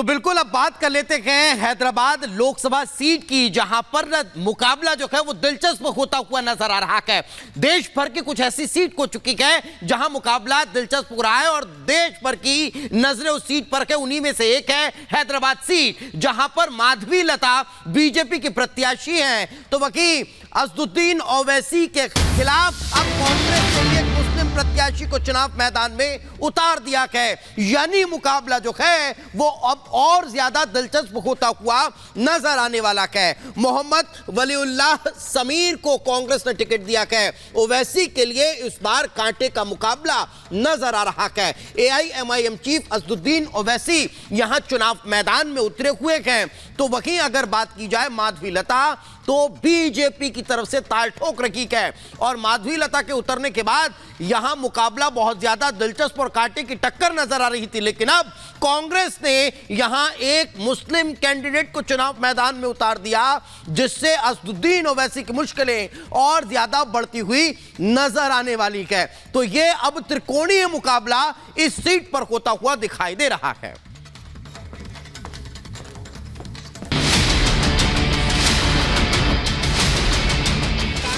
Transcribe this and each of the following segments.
तो बिल्कुल अब बात कर लेते हैं हैदराबाद लोकसभा सीट की, जहां पर मुकाबला जो है वो दिलचस्प होता हुआ नजर आ रहा है। देश भर की कुछ ऐसी सीट हो चुकी है जहां मुकाबला दिलचस्प हो रहा है और देश भर की नजरें उस सीट पर है। उन्हीं में से एक है हैदराबाद सीट, जहां पर माधवी लता बीजेपी की प्रत्याशी हैं। तो वकील असदुद्दीन ओवैसी के खिलाफ अब कांग्रेस के लिए मुस्लिम प्रत्याशी को चुनाव मैदान में उतार दिया है, यानी मुकाबला जो है वो अब और ज्यादा दिलचस्प होता हुआ नजर आने वाला है। मोहम्मद वलीउल्लाह समीर को कांग्रेस ने टिकट दिया है। ओवैसी के लिए इस बार कांटे का मुकाबला नजर आ रहा है। एआईएमआईएम चीफ असदुद्दीन ओवैसी यहां चुनाव मैदान में उतरे हुए हैं। तो वहीं अगर बात की जाए माधवी लता, तो बीजेपी की तरफ से ताल ठोक रखी है और माधवी लता के उतरने के बाद यहां मुकाबला बहुत ज्यादा दिलचस्प और कांटे की टक्कर नजर आ रही थी। लेकिन अब कांग्रेस ने यहां एक मुस्लिम कैंडिडेट को चुनाव मैदान में उतार दिया, जिससे असदुद्दीन ओवैसी की मुश्किलें और ज्यादा बढ़ती हुई नजर आने वाली है। तो यह अब त्रिकोणीय मुकाबला इस सीट पर होता हुआ दिखाई दे रहा है।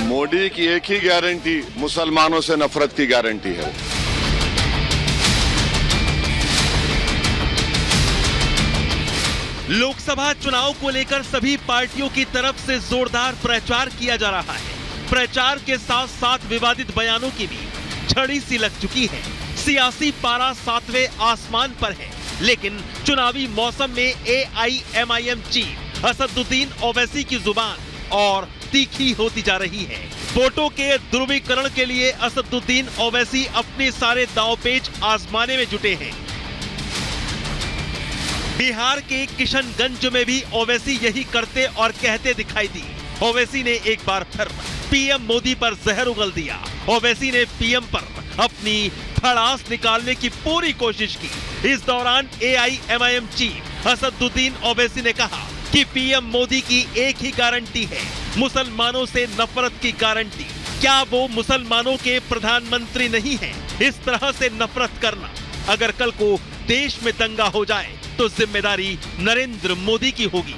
मोदी की एक ही गारंटी, मुसलमानों से नफरत की गारंटी है। लोकसभा चुनाव को लेकर सभी पार्टियों की तरफ से जोरदार प्रचार किया जा रहा है। प्रचार के साथ साथ विवादित बयानों की भी झड़ी सी लग चुकी है। सियासी पारा 7वें आसमान पर है, लेकिन चुनावी मौसम में एआईएमआईएम चीफ असदुद्दीन ओवैसी की जुबान और तीखी होती जा रही है। वोटों के ध्रुवीकरण के लिए असदुद्दीन ओवैसी अपने सारे दांवपेच आजमाने में जुटे हैं। बिहार के किशनगंज में भी ओवैसी यही करते और कहते दिखाई दी। ओवैसी ने एक बार फिर पीएम मोदी पर जहर उगल दिया। ओवैसी ने पीएम पर अपनी भड़ास निकालने की पूरी कोशिश की। इस दौरान एआईएमआईएम चीफ असदुद्दीन ओवैसी ने कहा कि पीएम मोदी की एक ही गारंटी है, मुसलमानों से नफरत की गारंटी। क्या वो मुसलमानों के प्रधानमंत्री नहीं हैं? इस तरह से नफरत करना, अगर कल को देश में दंगा हो जाए तो जिम्मेदारी नरेंद्र मोदी की होगी।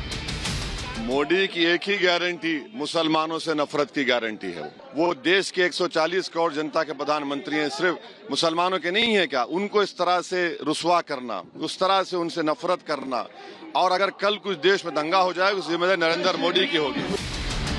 मोदी की एक ही गारंटी, मुसलमानों से नफरत की गारंटी है। वो देश के 140 करोड़ जनता के प्रधानमंत्री हैं, सिर्फ मुसलमानों के नहीं है क्या? उनको इस तरह से रुसवा करना, उस तरह से उनसे नफरत करना, और अगर कल कुछ देश में दंगा हो जाए तो जिम्मेदारी नरेंद्र मोदी की होगी।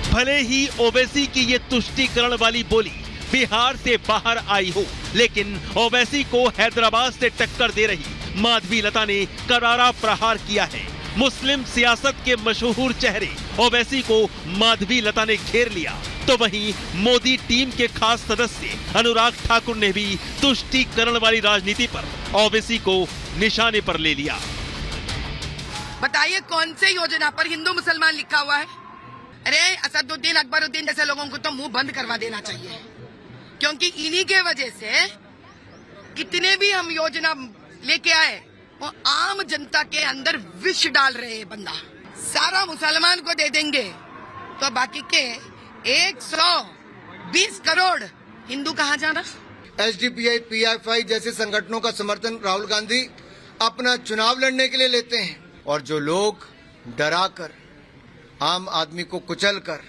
भले ही ओवैसी की ये तुष्टीकरण वाली बोली बिहार से बाहर आई हो, लेकिन ओवैसी को हैदराबाद से टक्कर दे रही माधवी लता ने करारा प्रहार किया है। मुस्लिम सियासत के मशहूर चेहरे ओवैसी को माधवी लता ने घेर लिया, तो वहीं मोदी टीम के खास सदस्य अनुराग ठाकुर ने भी तुष्टीकरण वाली राजनीति पर ओवैसी को निशाने पर ले लिया। बताइए कौन से योजना पर हिंदू मुसलमान लिखा हुआ है? अरे असदुद्दीन अकबरुद्दीन जैसे लोगों को तो मुंह बंद करवा देना चाहिए, क्योंकि इन्हीं के वजह से कितने भी हम योजना लेके आए वो आम जनता के अंदर विष डाल रहे हैं। बंदा सारा मुसलमान को दे देंगे तो बाकी के 120 करोड़ हिंदू कहाँ जाना? एसडीपीआई, पीएफआई जैसे संगठनों का समर्थन राहुल गांधी अपना चुनाव लड़ने के लिए लेते हैं, और जो लोग डराकर आम आदमी को कुचलकर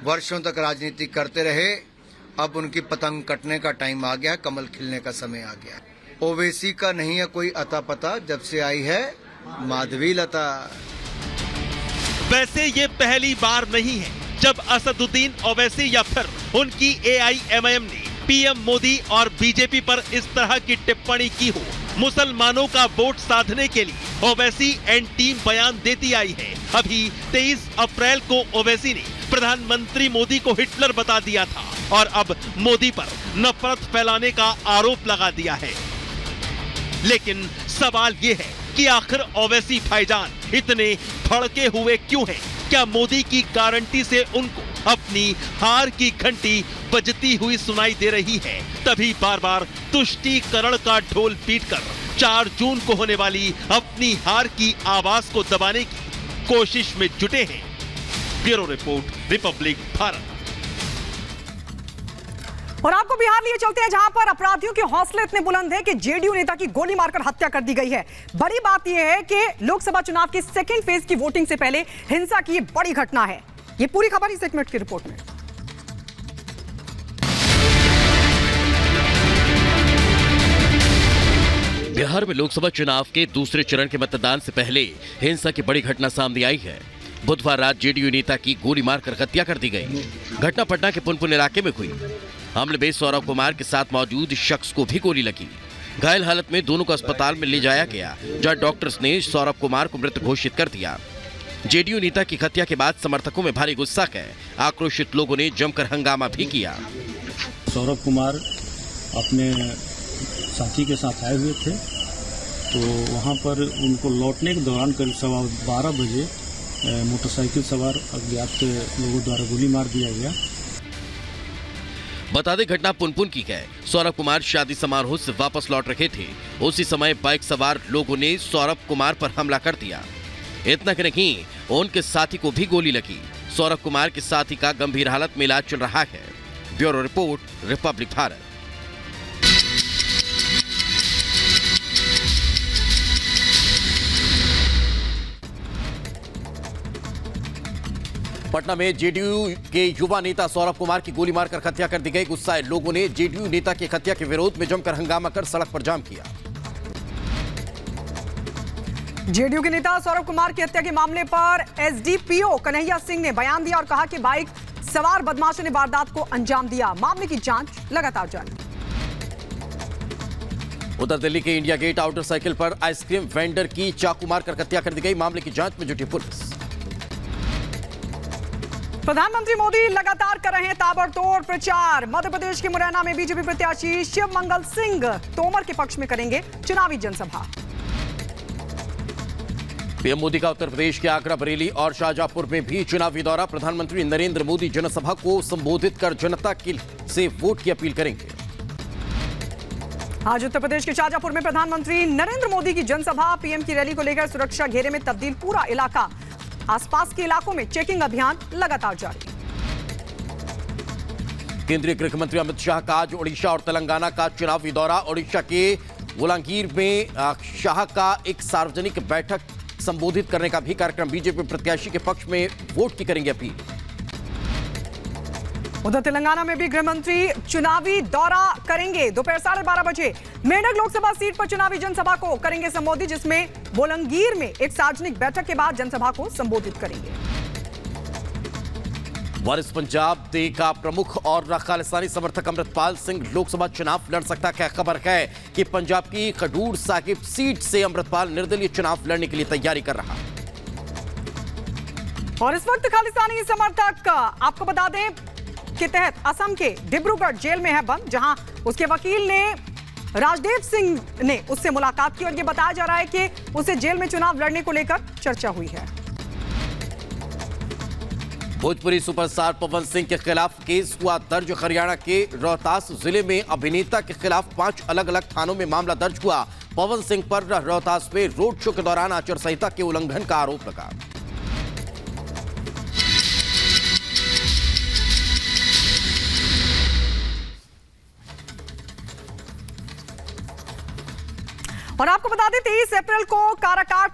वर्षों तक राजनीति करते रहे, अब उनकी पतंग कटने का टाइम आ गया, कमल खिलने का समय आ गया। ओवैसी का नहीं है कोई अता पता, जब से आई है माधवी लता। वैसे ये पहली बार नहीं है जब असदुद्दीन ओवैसी या फिर उनकी एआईएमआईएम ने पीएम मोदी और बीजेपी पर इस तरह की टिप्पणी की हो। मुसलमानों का वोट साधने के लिए ओवैसी एंड टीम बयान देती आई है। अभी 23 अप्रैल को ओवैसी ने प्रधानमंत्री मोदी को हिटलर बता दिया था और अब मोदी पर नफरत फैलाने का आरोप लगा दिया है। लेकिन सवाल ये है कि आखिर ओवैसी भाईजान इतने भड़के हुए क्यों हैं? क्या मोदी की गारंटी से उनको अपनी हार की घंटी बजती हुई सुनाई दे रही है? तभी बार बार तुष्टीकरण का ढोल पीटकर 4 जून को होने वाली अपनी हार की आवाज को दबाने की कोशिश में जुटे हैं। Bureau report, Republic Bharat. और आपको बिहार लिए चलते हैं, जहां पर अपराधियों के हौसले इतने बुलंद हैं कि जेडीयू नेता की गोली मारकर हत्या कर दी गई है। बड़ी बात यह है कि लोकसभा चुनाव के सेकेंड फेज की वोटिंग से पहले हिंसा की यह बड़ी घटना है। ये पूरी खबर इस 1 मिनट की रिपोर्ट में। बिहार में लोकसभा चुनाव के दूसरे चरण के मतदान से पहले हिंसा की बड़ी घटना सामने आई है। बुधवार रात जेडीयू नेता की गोली मारकर हत्या कर दी गई। घटना पटना के पुनपुन इलाके में हुई। हमले में सौरभ कुमार के साथ मौजूद शख्स को भी गोली लगी। घायल हालत में दोनों को अस्पताल में ले जाया गया, जहां डॉक्टर्स ने सौरभ कुमार को मृत घोषित कर दिया। जेडीयू नेता की हत्या के बाद समर्थकों में भारी गुस्सा है। आक्रोशित लोगों ने जमकर हंगामा भी किया। सौरभ कुमार अपने साथी के साथ आए हुए थे, तो वहां पर उनको लौटने के दौरान करीब 12:15 बजे मोटरसाइकिल सवार अज्ञात लोगों द्वारा गोली मार दिया गया। बता दें, घटना पुनपुन की है। सौरभ कुमार शादी समारोह से वापस लौट रहे थे। उसी समय बाइक सवार लोगों ने सौरभ कुमार पर हमला कर दिया। इतना ही नहीं, उनके साथी को भी गोली लगी। सौरभ कुमार के साथी का गंभीर हालत में इलाज चल रहा है। Bureau report, Republic Bharat. Patna में जेडीयू के युवा नेता सौरभ कुमार की गोली मारकर हत्या कर दी गई। गुस्साए लोगों ने जेडीयू नेता की हत्या के विरोध में जमकर हंगामा कर सड़क पर जाम किया। जेडीयू के नेता सौरभ कुमार की हत्या के मामले पर एसडीपीओ कन्हैया सिंह ने बयान दिया और कहा कि बाइक सवार बदमाशों ने वारदात को अंजाम दिया। मामले की जांच लगातार जारी। उधर दिल्ली के इंडिया गेट आउटर साइकिल पर आइसक्रीम वेंडर की चाकू मारकर हत्या कर दी गई। मामले की जांच में जुटी पुलिस। प्रधानमंत्री मोदी लगातार कर रहे हैं ताबड़तोड़ प्रचार। मध्य प्रदेश के मुरैना में बीजेपी प्रत्याशी शिव मंगल सिंह तोमर के पक्ष में करेंगे चुनावी जनसभा। पीएम मोदी का उत्तर प्रदेश के आगरा, बरेली और शाहजहांपुर में भी चुनावी दौरा। प्रधानमंत्री नरेंद्र मोदी जनसभा को संबोधित कर जनता से वोट की अपील करेंगे। आज उत्तर प्रदेश के शाहजहांपुर में प्रधानमंत्री नरेंद्र मोदी की जनसभा। पीएम की रैली को लेकर सुरक्षा घेरे में तब्दील पूरा इलाका। आसपास के इलाकों में चेकिंग अभियान लगातार जारी। केंद्रीय गृह मंत्री अमित शाह का आज ओडिशा और तेलंगाना का चुनावी दौरा। ओडिशा के बोलांगीर में शाह का एक सार्वजनिक बैठक संबोधित करने का भी कार्यक्रम। बीजेपी प्रत्याशी के पक्ष में वोट की करेंगे अपील। उधर तेलंगाना में भी गृह मंत्री चुनावी दौरा करेंगे। दोपहर 12:30 बजे मेंढक लोकसभा सीट पर चुनावी जनसभा को करेंगे संबोधित, जिसमें बोलंगीर में एक सार्वजनिक बैठक के बाद जनसभा को संबोधित करेंगे। वरिष्ठ पंजाब डे का प्रमुख और खालिस्तानी समर्थक अमृतपाल सिंह लोकसभा चुनाव लड़ सकता है। खबर है कि पंजाब की खडूर साहिब सीट से अमृतपाल निर्दलीय चुनाव लड़ने के लिए तैयारी कर रहा। और इस वक्त खालिस्तानी समर्थक आपको बता दें के तहत असम के डिब्रूगढ़ जेल में है बंद, जहां उसके वकील ने राजदेव सिंह ने उससे मुलाकात की और यह बताया जा रहा है कि उसे जेल में चुनाव लड़ने को लेकर चर्चा हुई है। भोजपुरी सुपरस्टार पवन सिंह के खिलाफ केस हुआ दर्ज। हरियाणा के रोहतास जिले में अभिनेता के खिलाफ 5 अलग अलग थानों में मामला दर्ज हुआ। पवन सिंह पर रोहतास में रोड शो के दौरान आचार संहिता के उल्लंघन का आरोप लगा। और आपको बता दें 23 अप्रैल को काराकाट